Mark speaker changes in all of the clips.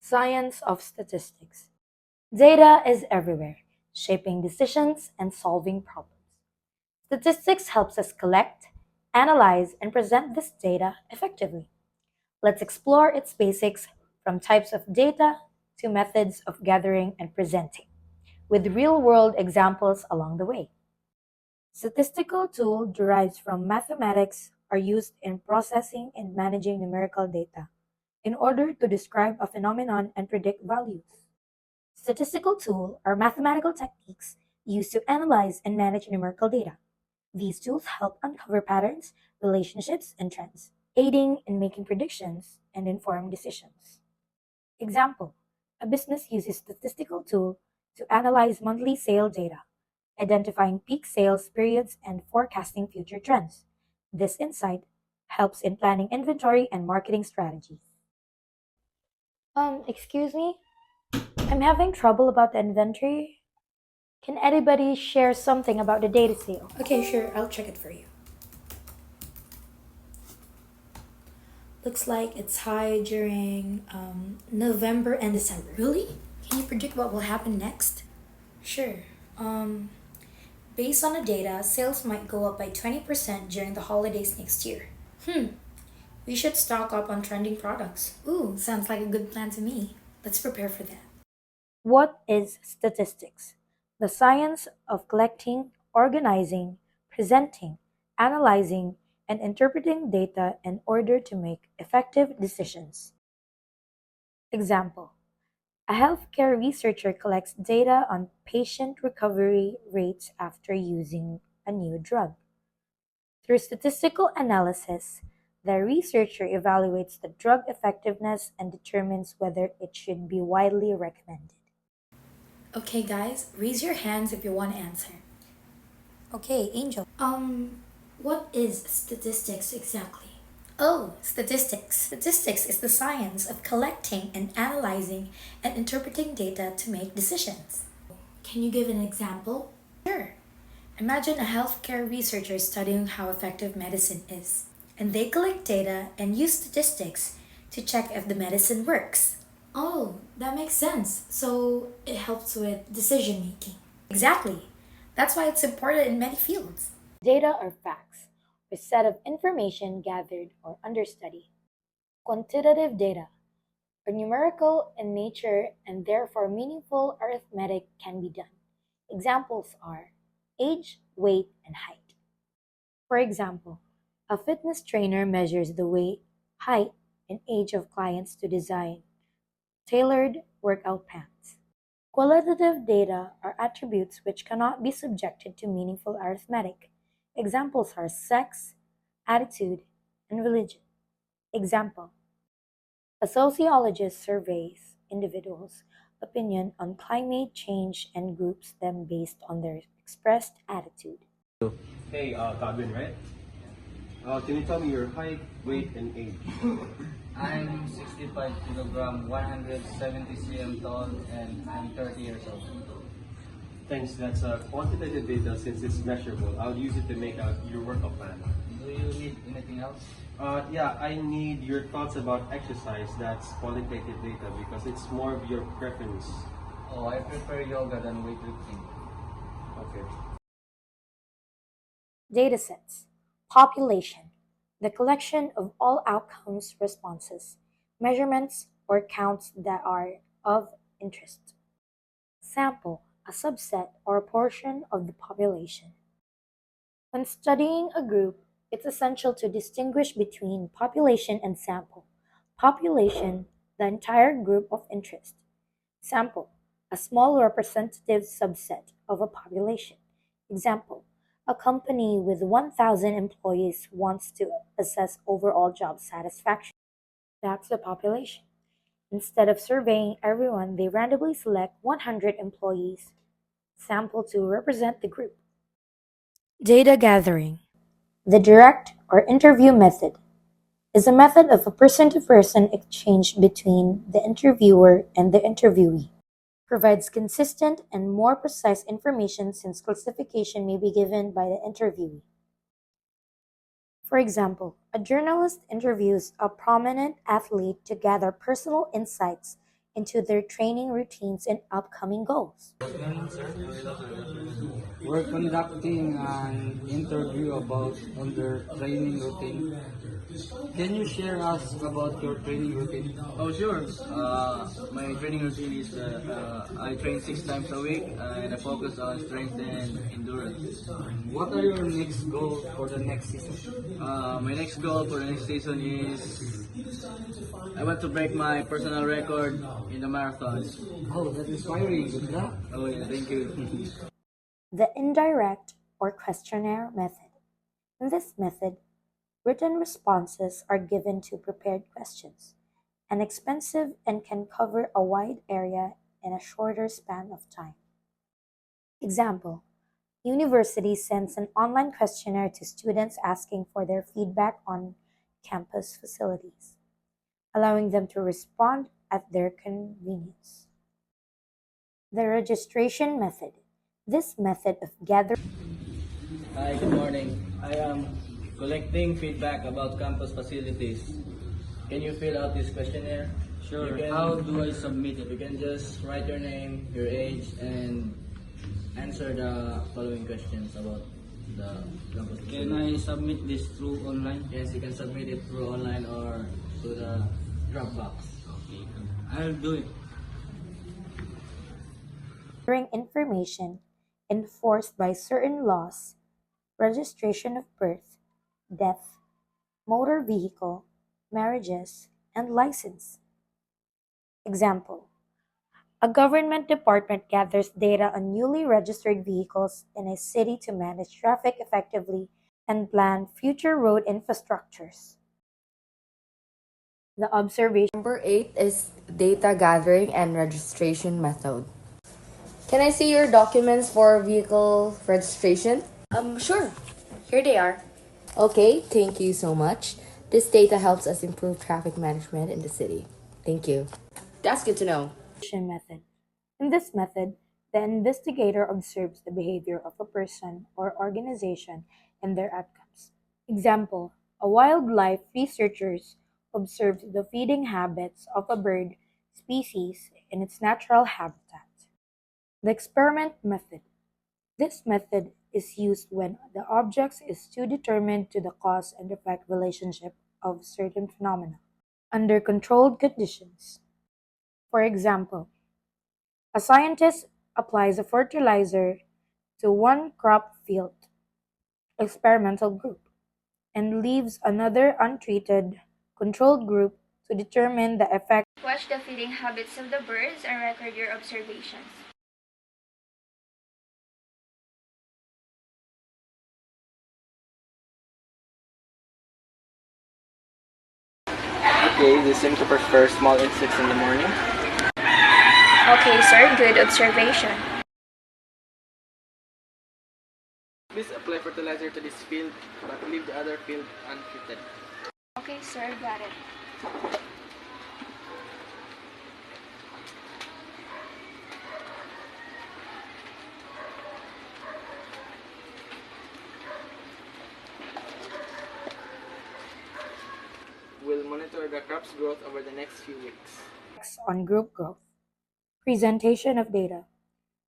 Speaker 1: Science of statistics. Data is everywhere, shaping decisions and solving problems. Statistics helps us collect, analyze, and present this data effectively. Let's explore its basics from types of data to methods of gathering and presenting, with real world examples along the way. Statistical tool derives from mathematics are used in processing and managing numerical data in order to describe a phenomenon and predict values. Statistical tools are mathematical techniques used to analyze and manage numerical data. These tools help uncover patterns, relationships, and trends, aiding in making predictions and informed decisions. Example: a business uses statistical tool to analyze monthly sale data, identifying peak sales periods and forecasting future trends. This insight helps in planning inventory and marketing strategies. Excuse me? I'm having trouble about the inventory. Can anybody share something about the data sale?
Speaker 2: Okay, sure, I'll check it for you. Looks like it's high during November and December. Really? Can you predict what will happen next? Sure. Um, Based on the data, sales might go up by 20% during the holidays next year. We should stock up on trending products. Ooh, sounds like a good plan to me. Let's prepare for that.
Speaker 1: What is statistics? The science of collecting, organizing, presenting, analyzing, and interpreting data in order to make effective decisions. Example: a healthcare researcher collects data on patient recovery rates after using a new drug. Through statistical analysis, the researcher evaluates the drug effectiveness and determines whether it should be widely recommended.
Speaker 2: Okay, guys, raise your hands if you want to answer. Okay, Angel. What is statistics exactly? Oh, statistics. Statistics is the science of collecting and analyzing and interpreting data to make decisions. Can you give an example? Sure. Imagine a healthcare researcher studying how effective medicine is, and they collect data and use statistics to check if the medicine works. Oh, that makes sense. So it helps with decision making. Exactly. That's why it's important in many fields.
Speaker 1: Data are facts, a set of information gathered or under study. Quantitative data are numerical in nature and therefore meaningful arithmetic can be done. Examples are age, weight, and height. For example, a fitness trainer measures the weight, height, and age of clients to design tailored workout plans. Qualitative data are attributes which cannot be subjected to meaningful arithmetic. Examples are sex, attitude, and religion. Example: a sociologist surveys individuals' opinion on climate change and groups them based on their expressed attitude.
Speaker 3: Hey, Godwin, right? Can you tell me your height, weight, and age?
Speaker 4: I'm 65 kilogram, 170 cm tall, and I'm 30 years old.
Speaker 3: Thanks, that's quantitative data since it's measurable. I'll use it to make out your workout plan.
Speaker 4: Do you need anything else?
Speaker 3: Yeah, I need your thoughts about exercise. That's qualitative data because it's more of your preference.
Speaker 4: Oh, I prefer yoga than weightlifting.
Speaker 3: Okay.
Speaker 1: Datasets. Population. The collection of all outcomes, responses, measurements, or counts that are of interest. Sample. A subset or a portion of the population. When studying a group, it's essential to distinguish between population and sample. Population, the entire group of interest. Sample, a small representative subset of a population. Example, a company with 1,000 employees wants to assess overall job satisfaction. That's the population. Instead of surveying everyone, they randomly select 100 employees sample to represent the group. Data gathering. The direct or interview method is a method of a person to person exchange between the interviewer and the interviewee. Provides consistent and more precise information since classification may be given by the interviewee. For example, a journalist interviews a prominent athlete to gather personal insights into their training routines and upcoming goals.
Speaker 4: We're conducting an interview about on their training routine. Can you share us about your training routine?
Speaker 5: Oh, sure. My training routine is I train 6 times a week and I focus on strength and endurance.
Speaker 4: What are your next goals for the next season?
Speaker 5: My next goal for the next season is I want to break my personal record in the marathons.
Speaker 4: Oh, that's inspiring. Good luck.
Speaker 5: Oh, yeah, thank you.
Speaker 1: The indirect or questionnaire method. In this method, written responses are given to prepared questions, inexpensive and can cover a wide area in a shorter span of time. Example: University sends an online questionnaire to students asking for their feedback on campus facilities, allowing them to respond at their convenience. The registration method. This method of gathering
Speaker 5: Hi, good morning. I am collecting feedback about campus facilities. Can you fill out this questionnaire?
Speaker 4: Sure.
Speaker 5: How do I submit it? You can just write your name, your age, and answer the following questions about the campus
Speaker 4: Can
Speaker 5: facilities.
Speaker 4: I submit this through online?
Speaker 5: Yes, you can submit it through online or through the Dropbox.
Speaker 4: I'll do it.
Speaker 1: information enforced by certain laws, registration of birth, death, motor vehicle, marriages, and license. Example: a government department gathers data on newly registered vehicles in a city to manage traffic effectively and plan future road infrastructures. The observation
Speaker 6: Number 8 is data gathering and registration method. Can I see your documents for vehicle registration?
Speaker 2: Sure. Here they are.
Speaker 6: Okay, thank you so much. This data helps us improve traffic management in the city. Thank you. That's good to know.
Speaker 1: method. In this method, the investigator observes the behavior of a person or organization and their outcomes. Example: a wildlife researchers observed the feeding habits of a bird species in its natural habitat. The experiment method. This method is used when the object is to determine to the cause and effect relationship of certain phenomena under controlled conditions. For example, a scientist applies a fertilizer to one crop field experimental group and leaves another untreated controlled group to determine the effect.
Speaker 7: Watch the feeding habits of the birds and record your observations.
Speaker 8: Okay, they seem to prefer small insects in the morning.
Speaker 7: Okay, sir, good observation.
Speaker 8: Please apply fertilizer to this field, but leave the other field untreated.
Speaker 7: Okay, sir, got it.
Speaker 8: We'll monitor the crop's growth over the next few weeks.
Speaker 1: On group growth. Presentation of data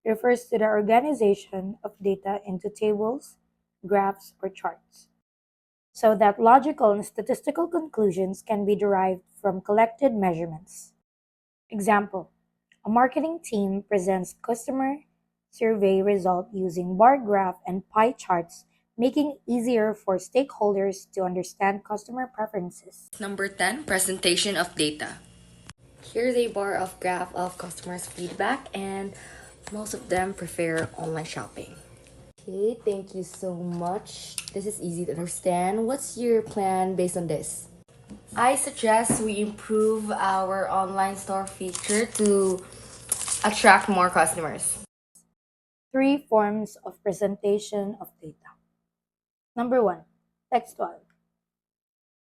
Speaker 1: refers to the organization of data into tables, graphs, or charts, so that logical and statistical conclusions can be derived from collected measurements. Example: a marketing team presents customer survey result using bar graph and pie charts, making it easier for stakeholders to understand customer preferences.
Speaker 6: Number 10, presentation of data. Here's a bar of graph of customers' feedback, and most of them prefer online shopping. Okay, thank you so much. This is easy to understand. What's your plan based on this? I suggest we improve our online store feature to attract more customers.
Speaker 1: 3 forms of presentation of data. Number 1, textual.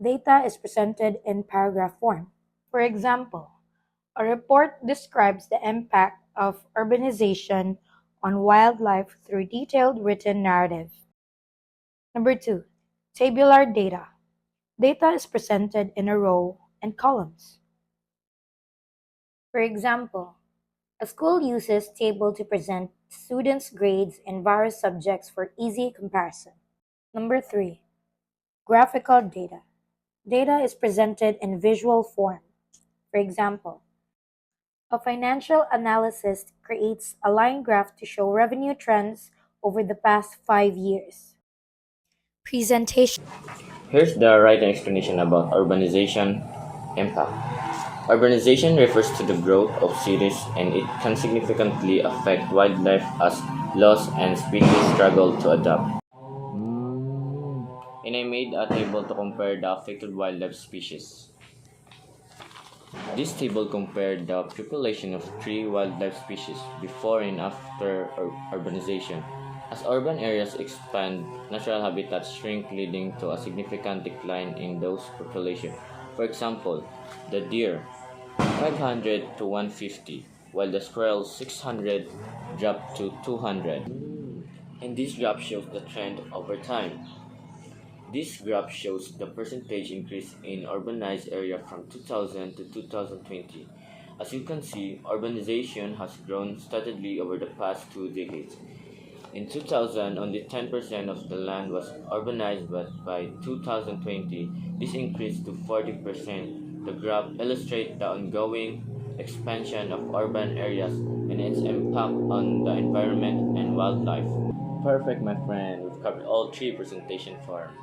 Speaker 1: Data is presented in paragraph form. For example, a report describes the impact of urbanization on wildlife through detailed written narrative. Number 2, tabular data. Data is presented in a row and columns. For example, a school uses table to present students' grades in various subjects for easy comparison. Number 3. Graphical data. Data is presented in visual form. For example, a financial analyst creates a line graph to show revenue trends over the past 5 years.
Speaker 2: Presentation.
Speaker 9: Here's the written explanation about urbanization impact. Urbanization refers to the growth of cities and it can significantly affect wildlife as lost and species struggle to adapt. And I made a table to compare the affected wildlife species. This table compared the population of 3 wildlife species before and after urbanization. As urban areas expand, natural habitats shrink, leading to a significant decline in those populations. For example, the deer 500 to 150, while the squirrel 600 dropped to 200. And this graph shows the trend over time. This graph shows the percentage increase in urbanized area from 2000 to 2020. As you can see, urbanization has grown steadily over the past 2 decades. In 2000, only 10% of the land was urbanized, but by 2020, this increased to 40%. The graph illustrates the ongoing expansion of urban areas and its impact on the environment and wildlife. Perfect, my friend. We've covered all 3 presentation forms.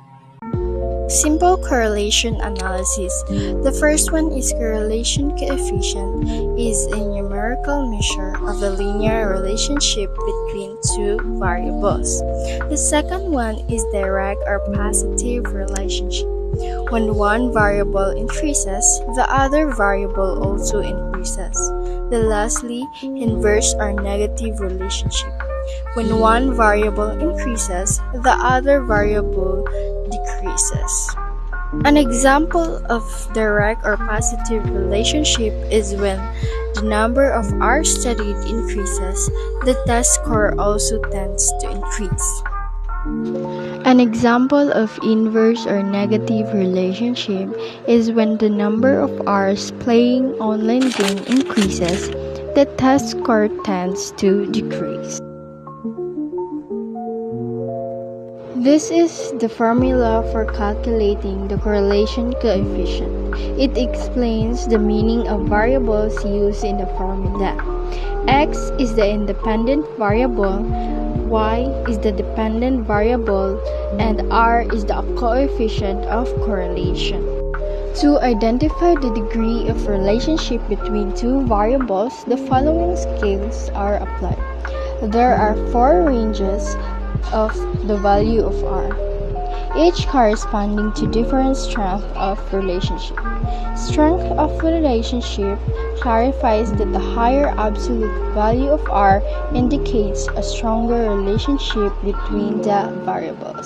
Speaker 10: Simple correlation analysis. The first one is correlation coefficient is a numerical measure of a linear relationship between 2 variables. The second one is direct or positive relationship. When one variable increases, the other variable also increases. The lastly, inverse or negative relationship. When one variable increases, the other variable decreases. An example of direct or positive relationship is when the number of hours studied increases, the test score also tends to increase. An example of inverse or negative relationship is when the number of hours playing online game increases, the test score tends to decrease. This is the formula for calculating the correlation coefficient. It explains the meaning of variables used in the formula. X is the independent variable, Y is the dependent variable, and R is the coefficient of correlation. To identify the degree of relationship between 2 variables, the following scales are applied. There are 4 ranges of the value of R, each corresponding to different strength of relationship. Strength of relationship clarifies that the higher absolute value of R indicates a stronger relationship between the variables.